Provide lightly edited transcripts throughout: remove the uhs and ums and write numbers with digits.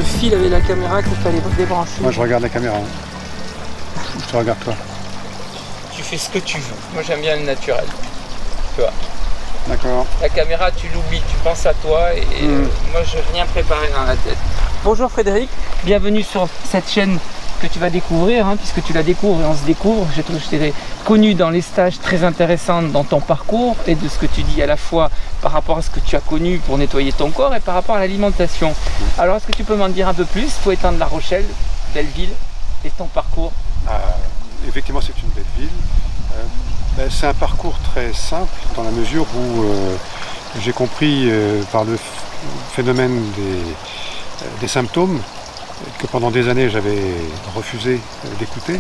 le fil avec la caméra qu'il fallait débrancher. Moi je regarde la caméra. Hein. Je te regarde toi. Tu fais ce que tu veux. Moi j'aime bien le naturel. Tu vois. D'accord. La caméra tu l'oublies, tu penses à toi et moi je n'ai rien préparé dans la tête. Bonjour Frédéric, bienvenue sur cette chaîne que tu vas découvrir, hein, puisque tu la découvres et on se découvre. Je t'ai connu dans les stages très intéressants dans ton parcours et de ce que tu dis à la fois par rapport à ce que tu as connu pour nettoyer ton corps et par rapport à l'alimentation. Alors est-ce que tu peux m'en dire un peu plus? Faut étendre La Rochelle, belle ville, et ton parcours? Effectivement c'est une belle ville. C'est un parcours très simple dans la mesure où j'ai compris par le phénomène des symptômes que pendant des années j'avais refusé d'écouter,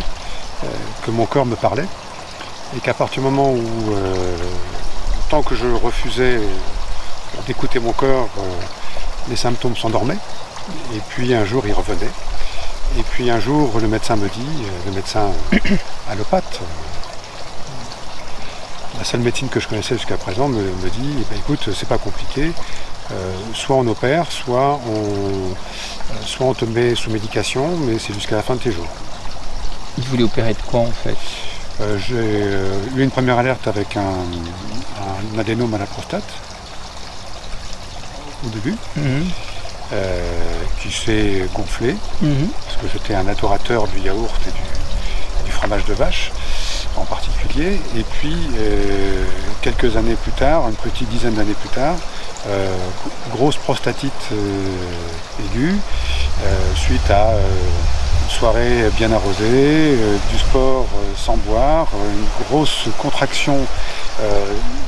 que mon corps me parlait et qu'à partir du moment où tant que je refusais d'écouter mon corps, les symptômes s'endormaient et puis un jour ils revenaient et puis un jour le médecin me dit, le médecin allopathe, la seule médecine que je connaissais jusqu'à présent me dit eh bien, écoute, c'est pas compliqué, soit on opère, soit on te met sous médication, mais c'est jusqu'à la fin de tes jours. Il voulait opérer de quoi en fait? J'ai eu une première alerte avec un adénome à la prostate au début, qui s'est gonflé, parce que j'étais un adorateur du yaourt et du fromage de vache en particulier, et puis quelques années plus tard, une petite dizaine d'années plus tard, grosse prostatite aiguë, suite à une soirée bien arrosée, du sport sans boire, une grosse contraction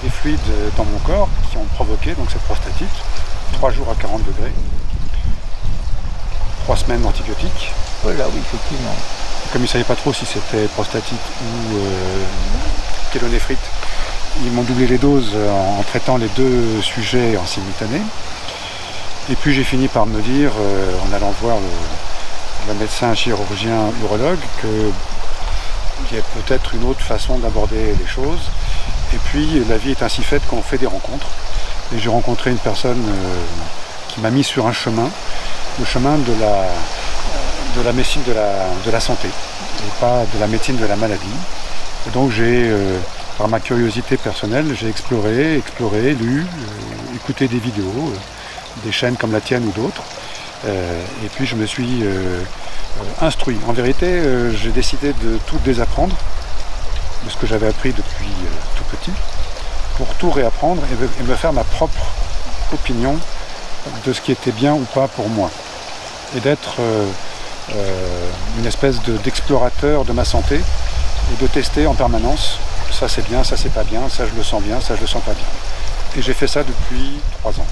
des fluides dans mon corps qui ont provoqué donc cette prostatite, 3 jours à 40 degrés, 3 semaines d'antibiotiques. Oh là oui, effectivement. Comme ils ne savaient pas trop si c'était prostatite ou pyélonéphrite, ils m'ont doublé les doses en traitant les deux sujets en simultané. Et puis j'ai fini par me dire, en allant voir le médecin chirurgien urologue, qu'il y a peut-être une autre façon d'aborder les choses. Et puis la vie est ainsi faite qu'on fait des rencontres. Et j'ai rencontré une personne qui m'a mis sur un chemin, le chemin de la médecine de la santé, et pas de la médecine de la maladie. Et donc j'ai, par ma curiosité personnelle, j'ai exploré, lu, écouté des vidéos, des chaînes comme la tienne ou d'autres, et puis je me suis instruit. En vérité, j'ai décidé de tout désapprendre, de ce que j'avais appris depuis tout petit, pour tout réapprendre et me faire ma propre opinion de ce qui était bien ou pas pour moi. Et d'être une espèce d'explorateur de ma santé et de tester en permanence, ça c'est bien, ça c'est pas bien, ça je le sens bien, ça je le sens pas bien. Et j'ai fait ça depuis 3 ans.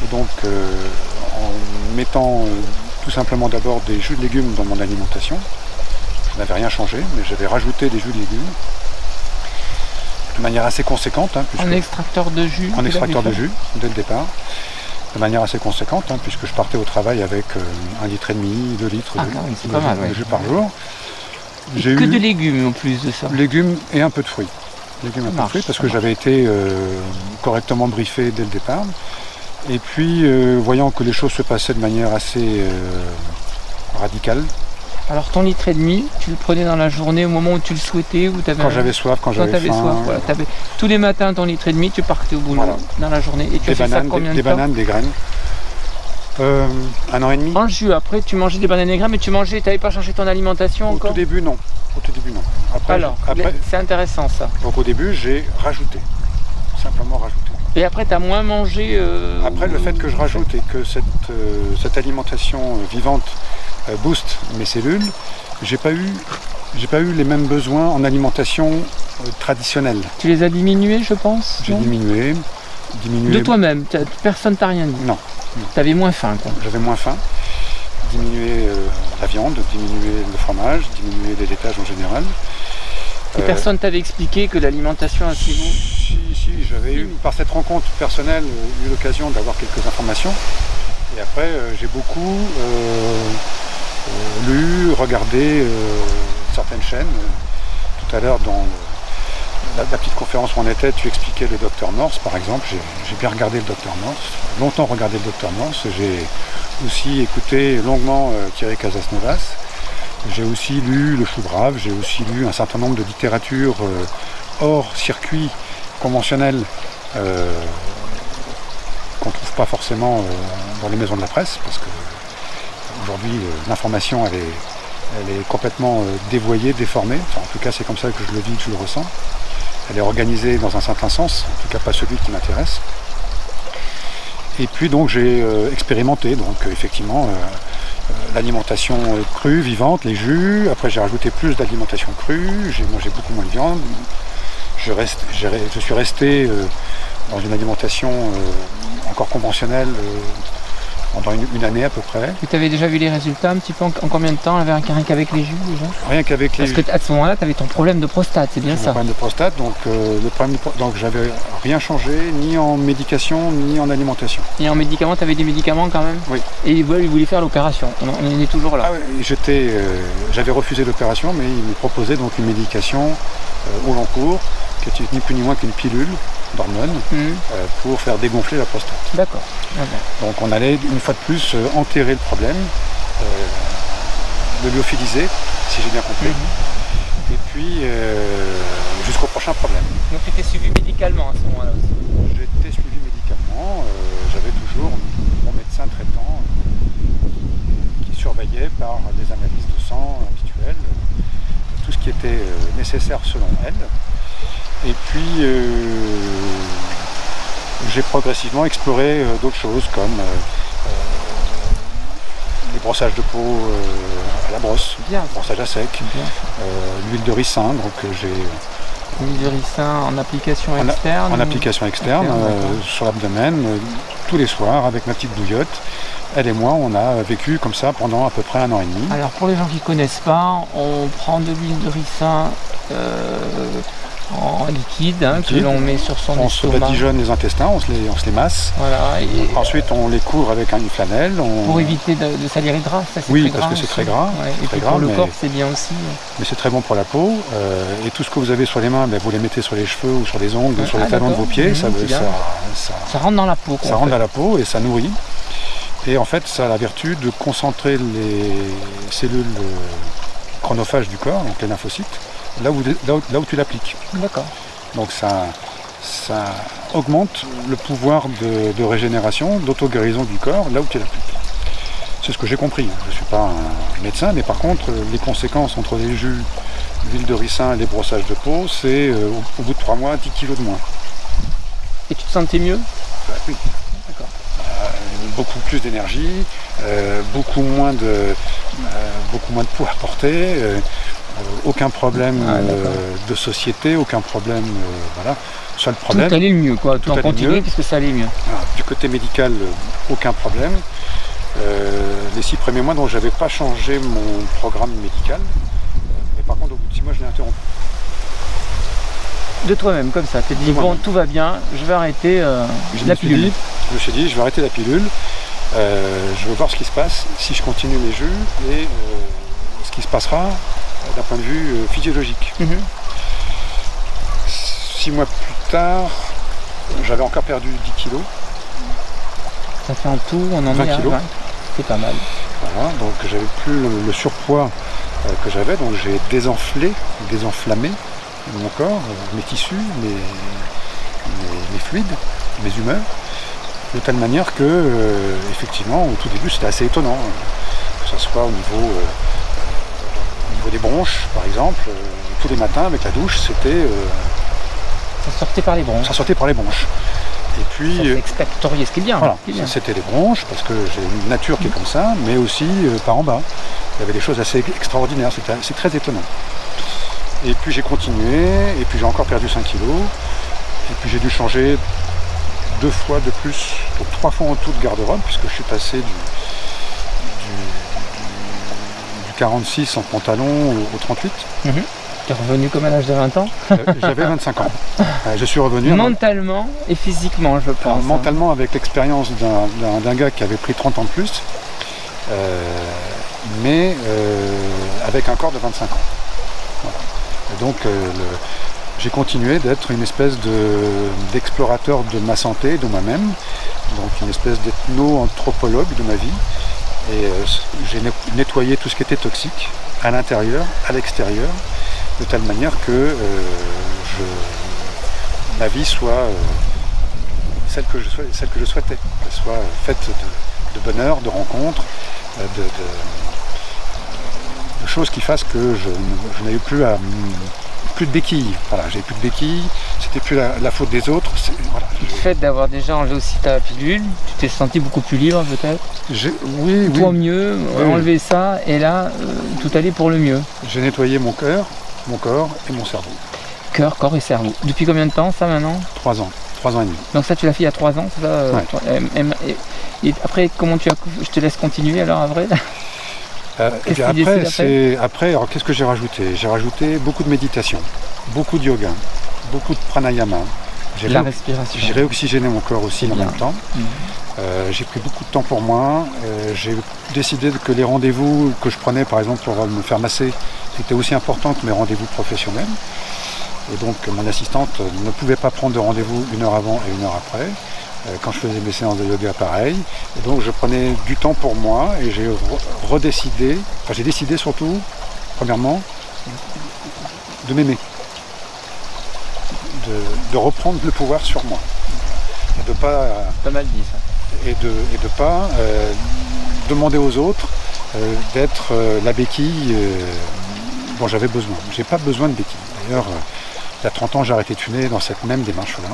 Et donc en mettant tout simplement d'abord des jus de légumes dans mon alimentation, je n'avais rien changé, mais j'avais rajouté des jus de légumes de manière assez conséquente. Hein, en extracteur de jus? En extracteur de jus, dès le départ. De manière assez conséquente, hein, puisque je partais au travail avec 1,5 litre, 2 litres de jus par jour. J'ai que de légumes en plus de ça. Légumes et un peu de fruits. Légumes et un peu de fruits, parce que j'avais été correctement briefé dès le départ. Et puis, voyant que les choses se passaient de manière assez radicale. Alors ton litre et demi, tu le prenais dans la journée au moment où tu le souhaitais ou quand j'avais soif, quand j'avais faim. Voilà, tous les matins ton litre et demi, tu partais au boulot dans la journée. Et tu as fait ça combien de temps? Des bananes, des graines. 1 an et demi. En jus, après tu mangeais des bananes et des graines, mais tu n'avais pas changé ton alimentation encore? Au tout début non. Après, c'est intéressant ça. Donc au début j'ai rajouté, simplement rajouté. Et après tu as moins mangé Après le fait que je rajoute et que cette alimentation vivante booste mes cellules, j'ai pas eu les mêmes besoins en alimentation traditionnelle. Tu les as diminués, je pense? J'ai diminué. De toi-même, personne t'a rien dit? Non. Tu avais moins faim quoi? J'avais moins faim. Diminuer la viande, diminuer le fromage, diminuer les laitages en général. Et personne t'avait expliqué que l'alimentation ainsi vous? Si, j'avais eu, par cette rencontre personnelle, eu l'occasion d'avoir quelques informations. Et après, j'ai beaucoup lu, regardé certaines chaînes. Tout à l'heure, dans la petite conférence où on était, tu expliquais le docteur Morse, par exemple. J'ai bien regardé le docteur Morse, longtemps regardé le docteur Morse. J'ai aussi écouté longuement Thierry Casasnovas. J'ai aussi lu Le Chou Brave, j'ai aussi lu un certain nombre de littératures hors circuit conventionnel qu'on ne trouve pas forcément dans les maisons de la presse, parce que aujourd'hui l'information elle est complètement dévoyée, déformée. Enfin, en tout cas c'est comme ça que je le vis, que je le ressens. Elle est organisée dans un certain sens, en tout cas pas celui qui m'intéresse. Et puis donc j'ai expérimenté, donc effectivement l'alimentation crue, vivante, les jus. Après j'ai rajouté plus d'alimentation crue, j'ai mangé beaucoup moins de viande. Je suis resté dans une alimentation encore conventionnelle pendant une année à peu près. Tu avais déjà vu les résultats un petit peu en combien de temps rien qu'avec les jus déjà? Rien qu'avec les jus. Parce qu'à ce moment-là, tu avais ton problème de prostate, c'est bien ça? Mon problème de prostate, donc donc j'avais rien changé, ni en médication, ni en alimentation. Et en médicaments, tu avais des médicaments quand même? Oui. Et il voulait faire l'opération, on en est toujours là? Ah oui, j'avais refusé l'opération, mais il me proposait donc une médication au long cours, qui était ni plus ni moins qu'une pilule d'hormones pour faire dégonfler la prostate. D'accord. Donc on allait une fois de plus enterrer le problème, le lyophiliser, si j'ai bien compris, et puis jusqu'au prochain problème. Donc tu étais suivi médicalement à ce moment-là aussi? J'étais suivi médicalement, j'avais toujours mon médecin traitant qui surveillait par des analyses de sang habituelles, tout ce qui était nécessaire selon elle. Et puis j'ai progressivement exploré d'autres choses comme les brossages de peau à la brosse, brossage à sec, l'huile de ricin, donc l'huile de ricin en application externe? En application externe, sur l'abdomen, tous les soirs avec ma petite bouillotte. Elle et moi, on a vécu comme ça pendant à peu près 1 an et demi. Alors pour les gens qui ne connaissent pas, on prend de l'huile de ricin en liquide, que l'on met sur son estomac. On se badigeonne les intestins, on se les masse. Voilà, et ensuite on les couvre avec une flanelle. Pour éviter de salir les draps, ça c'est oui, très parce gras que c'est très gras. Ouais, et très puis gras, pour le corps c'est bien aussi. Mais c'est très bon pour la peau. Et tout ce que vous avez sur les mains, vous les mettez sur les cheveux ou sur les ongles ou sur les talons de vos pieds. Ça rentre dans la peau. Ça rentre dans la peau et ça nourrit. Et en fait ça a la vertu de concentrer les cellules chronophages du corps, donc les lymphocytes, là où tu l'appliques. D'accord. Donc ça augmente le pouvoir de régénération, d'auto-guérison du corps, là où tu l'appliques. C'est ce que j'ai compris. Je ne suis pas un médecin, mais par contre, les conséquences entre les jus, l'huile de ricin et les brossages de peau, c'est au bout de 3 mois, 10 kg de moins. Et tu te sentais mieux? Oui. D'accord. Beaucoup plus d'énergie, beaucoup moins de poids à porter. Aucun problème de société, aucun problème, voilà. Seul problème. Tout allait le mieux, quoi. Tout en continuer puisque ça allait mieux. Voilà. Du côté médical, aucun problème. Les 6 premiers mois, donc j'avais pas changé mon programme médical. Mais par contre, au bout de 6 mois, je l'ai interrompu. De toi-même, comme ça. Tu t'es dit, bon, tout va bien, je vais arrêter la pilule. Je me suis dit, je vais arrêter la pilule. Je veux voir ce qui se passe si je continue mes jus et ce qui se passera d'un point de vue physiologique. 6 mois plus tard, j'avais encore perdu 10 kilos. Ça fait en tout, on en 20 est à kilos. 20. C'est pas mal. Voilà, donc j'avais plus le surpoids que j'avais, donc j'ai désenflammé mon corps, mes tissus, mes fluides, mes humeurs, de telle manière que, effectivement, au tout début, c'était assez étonnant, que ce soit au niveau des bronches, par exemple, tous les matins avec la douche, c'était... ça sortait par les bronches. Ça sortait par les bronches. Et puis... Ça expectorié, ce qui est bien. Voilà, c'était les bronches, parce que j'ai une nature qui est comme ça, mais aussi par en bas. Il y avait des choses assez extraordinaires, c'est très étonnant. Et puis j'ai continué, et puis j'ai encore perdu 5 kilos, et puis j'ai dû changer 2 fois de plus, donc 3 fois en tout de garde-robe, puisque je suis passé du 46 en pantalon au 38. Tu es revenu comme à l'âge de 20 ans? J'avais 25 ans. Je suis revenu... Mentalement et physiquement, je pense. Mentalement, avec l'expérience d'un gars qui avait pris 30 ans de plus, mais avec un corps de 25 ans. Voilà. Et donc, j'ai continué d'être une espèce d'explorateur de ma santé, de moi-même, donc une espèce d'ethno-anthropologue de ma vie. Et j'ai nettoyé tout ce qui était toxique, à l'intérieur, à l'extérieur, de telle manière que ma vie soit celle que je souhaitais, qu'elle soit faite de bonheur, de rencontres, de choses qui fassent que je n'ai plus de béquilles. Voilà, j'ai plus de béquilles, c'était plus la faute des autres. Voilà. Le fait d'avoir déjà enlevé aussi ta pilule, tu t'es senti beaucoup plus libre peut-être? Oui. Toi mieux, enlever ça, et là, tout allait pour le mieux. J'ai nettoyé mon cœur, mon corps et mon cerveau. Cœur, corps et cerveau. Depuis combien de temps ça maintenant? 3 ans. 3 ans et demi. Donc ça tu l'as fait il y a 3 ans, c'est ça? Ouais. Et après, comment je te laisse continuer alors après? Après, alors qu'est-ce que j'ai rajouté? J'ai rajouté beaucoup de méditation, beaucoup de yoga, beaucoup de pranayama. La respiration. J'ai réoxygéné mon corps aussi en même temps. J'ai pris beaucoup de temps pour moi. J'ai décidé que les rendez-vous que je prenais, par exemple, pour me faire masser, c'était aussi important que mes rendez-vous professionnels. Et donc, mon assistante ne pouvait pas prendre de rendez-vous 1 heure avant et 1 heure après. Quand je faisais mes séances de yoga, pareil. Et donc, je prenais du temps pour moi et j'ai redécidé, j'ai décidé surtout, premièrement, de m'aimer. De reprendre le pouvoir sur moi. Et de pas... Pas mal dit ça. Et de pas demander aux autres d'être la béquille dont j'avais besoin. J'ai pas besoin de béquille. D'ailleurs, il y a 30 ans, j'ai arrêté de fumer dans cette même démarche-là.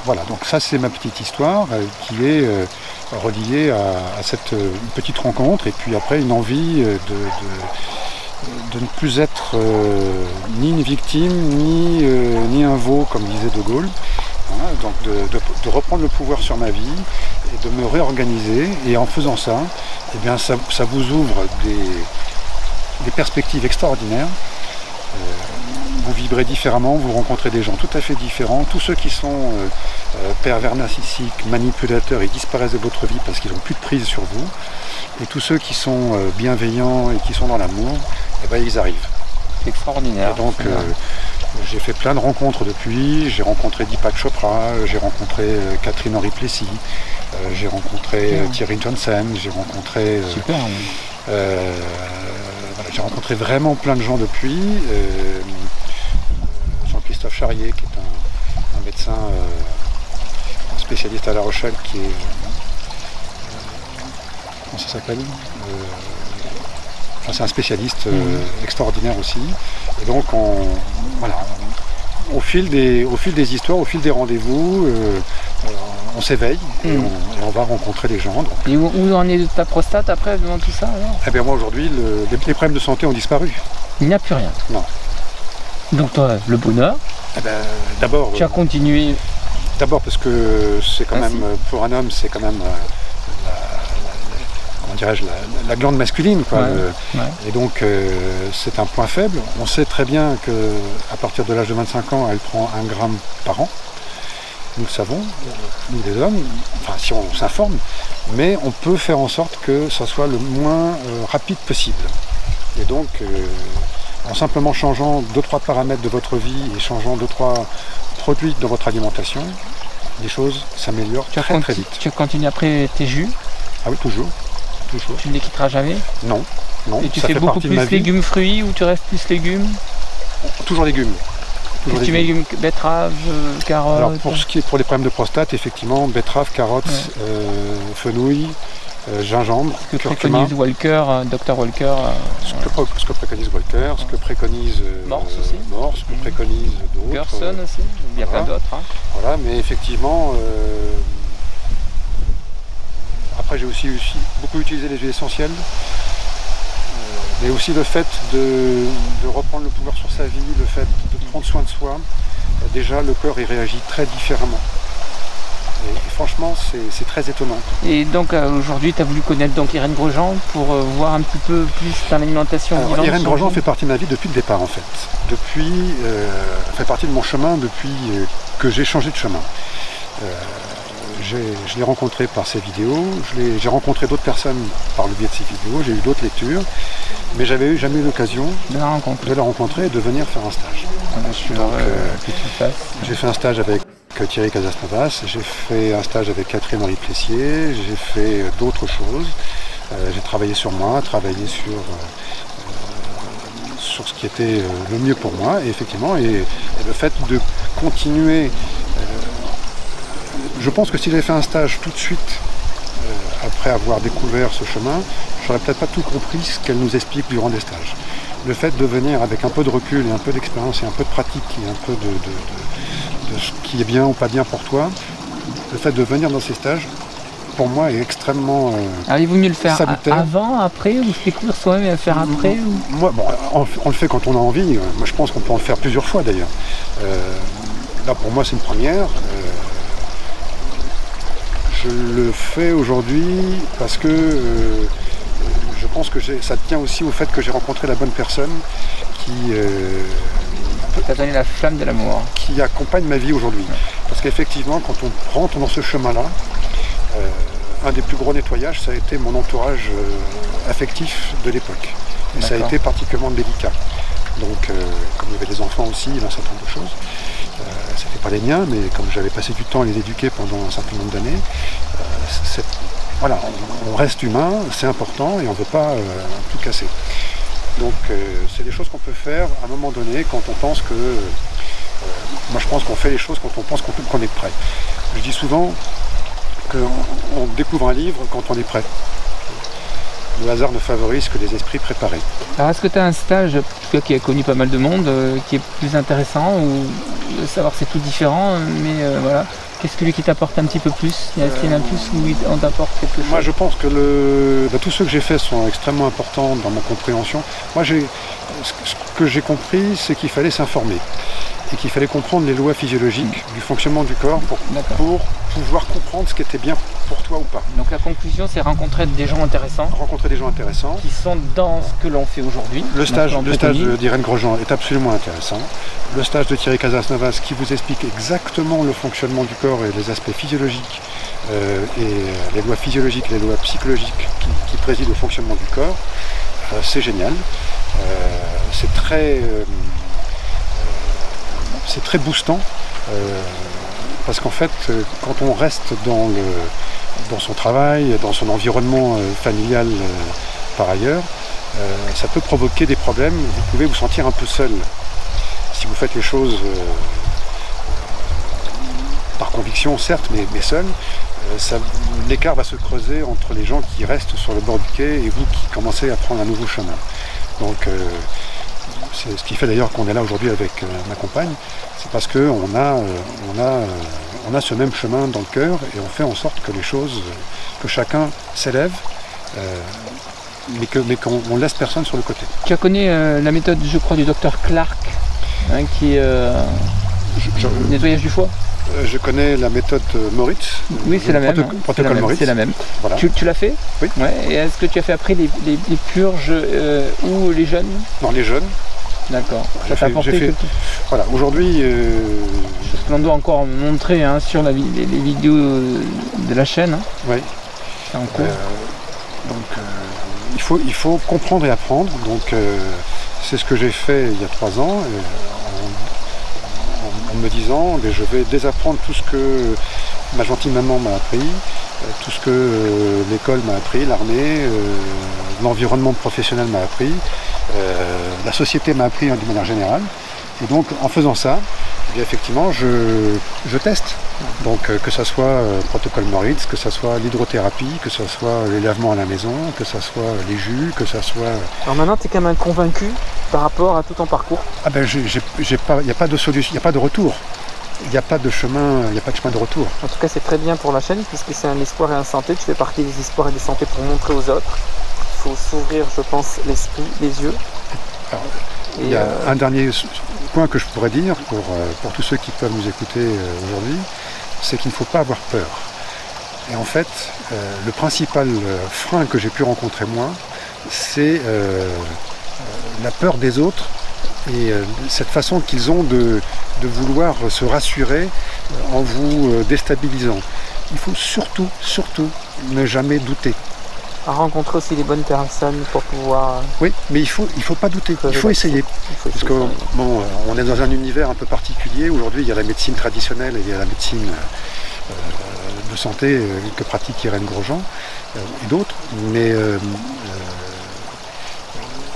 Voilà, donc ça c'est ma petite histoire qui est reliée à cette petite rencontre et puis après une envie de ne plus être ni une victime ni un veau comme disait De Gaulle. Voilà, donc de reprendre le pouvoir sur ma vie et de me réorganiser, et en faisant ça, eh bien ça vous ouvre des perspectives extraordinaires. Vous vibrez différemment, vous rencontrez des gens tout à fait différents. Tous ceux qui sont pervers narcissiques, manipulateurs, ils disparaissent de votre vie parce qu'ils n'ont plus de prise sur vous. Et tous ceux qui sont bienveillants et qui sont dans l'amour, eh ben, ils arrivent. C'est extraordinaire. Et donc j'ai fait plein de rencontres depuis. J'ai rencontré Deepak Chopra, j'ai rencontré Catherine Henry-Plessis, j'ai rencontré Thierry Johnson, j'ai rencontré... Super. Voilà, j'ai rencontré vraiment plein de gens depuis. Jean-Christophe Charrier, qui est un médecin un spécialiste à La Rochelle, qui est... comment ça s'appelle c'est un spécialiste extraordinaire aussi. Et donc, au fil des histoires, au fil des rendez-vous, on s'éveille et on va rencontrer des gens. Donc. Et où en est ta prostate après, devant tout ça alors? Eh bien moi aujourd'hui, les problèmes de santé ont disparu. Il n'y a plus rien? Non. Donc toi, le bonheur? Eh ben, d'abord... Tu as continué? D'abord parce que c'est quand même, pour un homme, c'est quand même... la glande masculine, quoi. Et donc c'est un point faible. On sait très bien qu'à partir de l'âge de 25 ans, elle prend 1 gramme par an. Nous le savons, nous les hommes, enfin si on s'informe, mais on peut faire en sorte que ça soit le moins rapide possible. Et donc en simplement changeant 2-3 paramètres de votre vie et changeant 2-3 produits dans votre alimentation, les choses s'améliorent très très vite. Tu continues après tes jus? Ah oui, toujours. Tu ne les quitteras jamais? Non. Et tu fais beaucoup plus légumes, fruits, ou tu restes plus légumes? Toujours légumes. Tu mets légumes, betteraves, carottes? Alors pour les problèmes de prostate, effectivement, betteraves, carottes, fenouil, gingembre, ce que préconise Walker, Dr Walker. Ce que préconise Walker, ce que préconise Morse aussi. Ce que préconise d'autres. Gerson aussi, il y a plein d'autres. Hein. Voilà, mais effectivement... Après, j'ai aussi beaucoup utilisé les huiles essentielles, mais aussi le fait de reprendre le pouvoir sur sa vie, le fait de prendre soin de soi. Déjà, le corps il réagit très différemment. Et franchement, c'est très étonnant. Et donc, aujourd'hui, tu as voulu connaître donc Irène Grosjean pour voir un petit peu plus ton alimentation. Irène Grosjean fait partie de ma vie depuis le départ, en fait. Fait partie de mon chemin depuis que j'ai changé de chemin. Je l'ai rencontré par ses vidéos, j'ai rencontré d'autres personnes par le biais de ses vidéos, j'ai eu d'autres lectures, mais j'avais jamais eu l'occasion de la rencontrer et de venir faire un stage. Je suis heureux que tu fasses. J'ai fait un stage avec Thierry Casasnovas, j'ai fait un stage avec Catherine-Henri Plessier, j'ai fait d'autres choses. J'ai travaillé sur moi, travaillé sur ce qui était le mieux pour moi. Et effectivement, et le fait de continuer, je pense que si j'avais fait un stage tout de suite, après avoir découvert ce chemin, j'aurais peut-être pas tout compris ce qu'elle nous explique durant des stages. Le fait de venir avec un peu de recul et un peu d'expérience et un peu de pratique et un peu de ce qui est bien ou pas bien pour toi, le fait de venir dans ces stages, pour moi, est extrêmement Alors il vaut mieux le faire salutaire. avant, après, ou se découvrir soi-même et le faire après ou... Moi, bon, on le fait quand on a envie. Moi, je pense qu'on peut en le faire plusieurs fois d'ailleurs. Là, pour moi, c'est une première. Je le fais aujourd'hui parce que je pense que ça tient aussi au fait que j'ai rencontré la bonne personne qui t'a donné la flamme de l'amour. Qui accompagne ma vie aujourd'hui. Parce qu'effectivement, quand on rentre dans ce chemin-là, un des plus gros nettoyages, ça a été mon entourage affectif de l'époque. Et ça a été particulièrement délicat. Donc, comme il y avait des enfants aussi, il y a un certain nombre de choses. C'était pas les miens, mais comme j'avais passé du temps à les éduquer pendant un certain nombre d'années, voilà, on reste humain, c'est important et on ne veut pas tout casser. Donc c'est des choses qu'on peut faire à un moment donné quand on pense que... moi je pense qu'on fait les choses quand on pense qu'on est prêt. Je dis souvent qu'on découvre un livre quand on est prêt. Le hasard ne favorise que les esprits préparés. Alors est-ce que tu as un stage, toi qui as connu pas mal de monde, qui est plus intéressant ou de savoir que c'est tout différent, mais voilà, qu'est-ce que lui qui t'apporte un petit peu plus? Est-ce qu'il y en a plus où on t'apporte quelque chose? Moi je pense que tous ceux que j'ai faits sont extrêmement importants dans ma compréhension. Moi ce que j'ai compris, c'est qu'il fallait s'informer et qu'il fallait comprendre les lois physiologiques du fonctionnement du corps pour pouvoir comprendre ce qui était bien pour toi ou pas. Donc la conclusion, c'est rencontrer des gens intéressants. Rencontrer des gens intéressants. Qui sont dans ce que l'on fait aujourd'hui. Le stage d'Irène Grosjean est absolument intéressant. Le stage de Thierry Casasnovas qui vous explique exactement le fonctionnement du corps et les aspects physiologiques et les lois physiologiques, les lois psychologiques qui président au fonctionnement du corps, c'est génial. C'est très boostant parce qu'en fait, quand on reste dans son travail, dans son environnement familial par ailleurs, ça peut provoquer des problèmes. Vous pouvez vous sentir un peu seul si vous faites les choses par conviction, certes, mais seul. L'écart va se creuser entre les gens qui restent sur le bord du quai et vous qui commencez à prendre un nouveau chemin. Donc c'est ce qui fait d'ailleurs qu'on est là aujourd'hui avec ma compagne, c'est parce qu'on a ce même chemin dans le cœur et on fait en sorte que les choses, que chacun s'élève, mais qu'on laisse personne sur le côté. Tu as connu la méthode, je crois, du docteur Clark, hein, qui est nettoyage du foie? Je connais la méthode Moritz. Oui, c'est la même. Protocole Moritz. C'est la même. Voilà. Tu l'as fait? Oui. Ouais. Et est-ce que tu as fait après les purges ou les jeûnes? Non, les jeûnes. D'accord. Ça t'a apporté Voilà, aujourd'hui... Chose que l'on doit encore montrer hein, sur les vidéos de la chaîne. Hein. Oui. C'est en cours. Donc, il faut comprendre et apprendre. Donc, c'est ce que j'ai fait il y a 3 ans. En me disant, je vais désapprendre tout ce que ma gentille maman m'a appris, tout ce que l'école m'a appris, l'armée, l'environnement professionnel m'a appris, la société m'a appris d'une manière générale. Et donc en faisant ça, effectivement, je teste. Donc que ce soit protocole Moritz, que ce soit l'hydrothérapie, que ce soit les lavements à la maison, que ce soit les jus, que ce soit... Alors maintenant, tu es quand même convaincu par rapport à tout ton parcours? Ah ben, il n'y a pas de solution, il n'y a pas de retour. Il n'y a pas de chemin, de retour. En tout cas, c'est très bien pour la chaîne, puisque c'est un espoir et un santé. Tu fais partie des espoirs et des santé pour montrer aux autres. Il faut s'ouvrir, je pense, l'esprit, les yeux. Alors, il y a un dernier point que je pourrais dire pour tous ceux qui peuvent nous écouter aujourd'hui, c'est qu'il ne faut pas avoir peur. Et en fait, le principal frein que j'ai pu rencontrer moi, c'est la peur des autres et cette façon qu'ils ont de vouloir se rassurer en vous déstabilisant. Il faut surtout ne jamais douter. à rencontrer aussi les bonnes personnes pour pouvoir... Oui, mais il faut pas douter, il faut essayer. Parce que bon, on est dans un univers un peu particulier. Aujourd'hui, il y a la médecine traditionnelle et il y a la médecine de santé que pratique Irène Grosjean et d'autres. Mais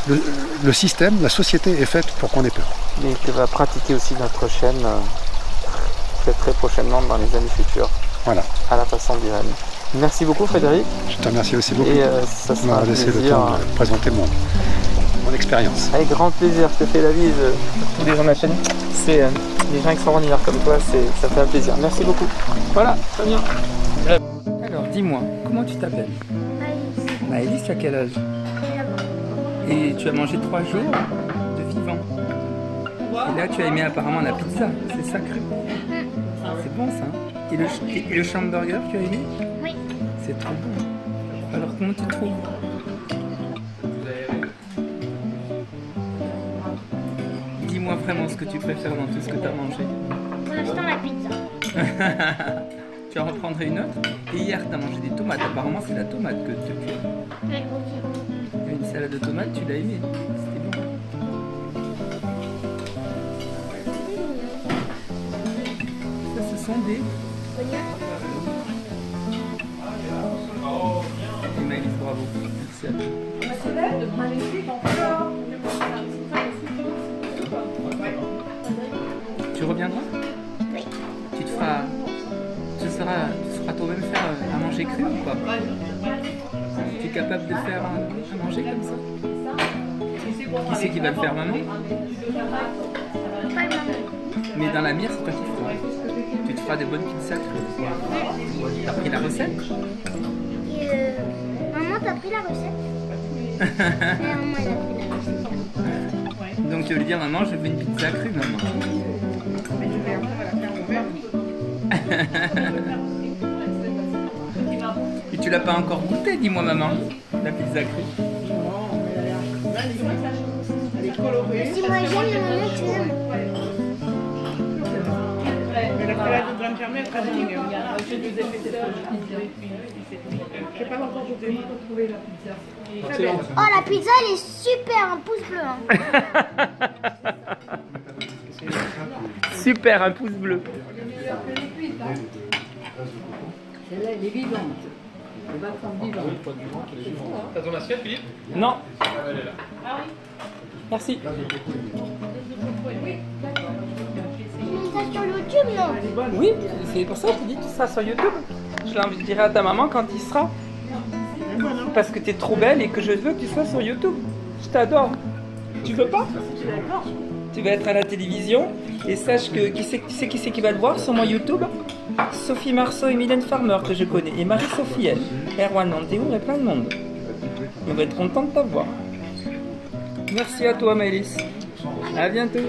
le système, la société est faite pour qu'on ait peur. Et que va pratiquer aussi notre chaîne très prochainement dans les années futures. Voilà. À la façon d'Irène. Merci beaucoup Frédéric. Je te remercie aussi beaucoup. Et ça sera un laissé plaisir. Le temps de présenter mon expérience. Avec grand plaisir, je te fais la bise. Tous les gens de la chaîne, c'est des gens extraordinaires comme toi, ça fait un plaisir. Merci beaucoup. Voilà, très bien. Alors dis-moi, comment tu t'appelles? Maëlys, tu as quel âge? Et tu as mangé 3 jours de vivant. Et là tu as aimé apparemment la pizza, c'est ça cru? C'est bon ça. Et le Schamburger, tu as aimé? Oui. C'est trop bon. Alors comment tu trouves? Dis-moi vraiment ce que tu préfères dans tout ce que tu as mangé. Pour l'instant, la pizza. Tu en reprendrais une autre? Et hier, tu as mangé des tomates. Apparemment, c'est la tomate que tu aimes. Oui, ok. Il y a une salade de tomates, tu l'as aimée. C'était bon. Ça, ce sont des... Et Maëlys, bravo. Merci à toi. Tu reviendras? Oui. Tu sauras toi-même faire à manger cru ou pas? Tu es capable de faire à manger comme ça? Qui c'est qui va le faire, maman? Pas maman. Mais dans la mire, c'est toi qui feras. Tu te feras des bonnes pizzas crues. T'as pris la recette? Et maman, t'as pris la recette? Maman, elle a pris la recette. Donc tu veux lui dire, maman, je veux une pizza crue, maman. Et tu l'as pas encore goûté, dis-moi, maman, la pizza crue. Si moi j'aime, maman, tu aimes. Oh, la pizza, elle est super, un pouce bleu. Hein. Super, un pouce bleu. Celle-là, elle est vivante. Elle va prendre vivante. T'as ton assiette, Philippe? Non. Merci. Tu mets ça sur YouTube, non? Oui, c'est pour ça que je te dis que tu seras sur YouTube. Je dirai à ta maman quand il sera. Parce que tu es trop belle et que je veux que tu sois sur YouTube. Je t'adore. Tu veux pas? Tu vas être à la télévision et sache que qui c'est qui va te voir sur mon YouTube? Sophie Marceau et Mylène Farmer que je connais. Et Marie-Sophie, elle. Erwan Nantéo, il y a plein de monde. On va être content de t'avoir. Merci à toi Maëlys. À bientôt.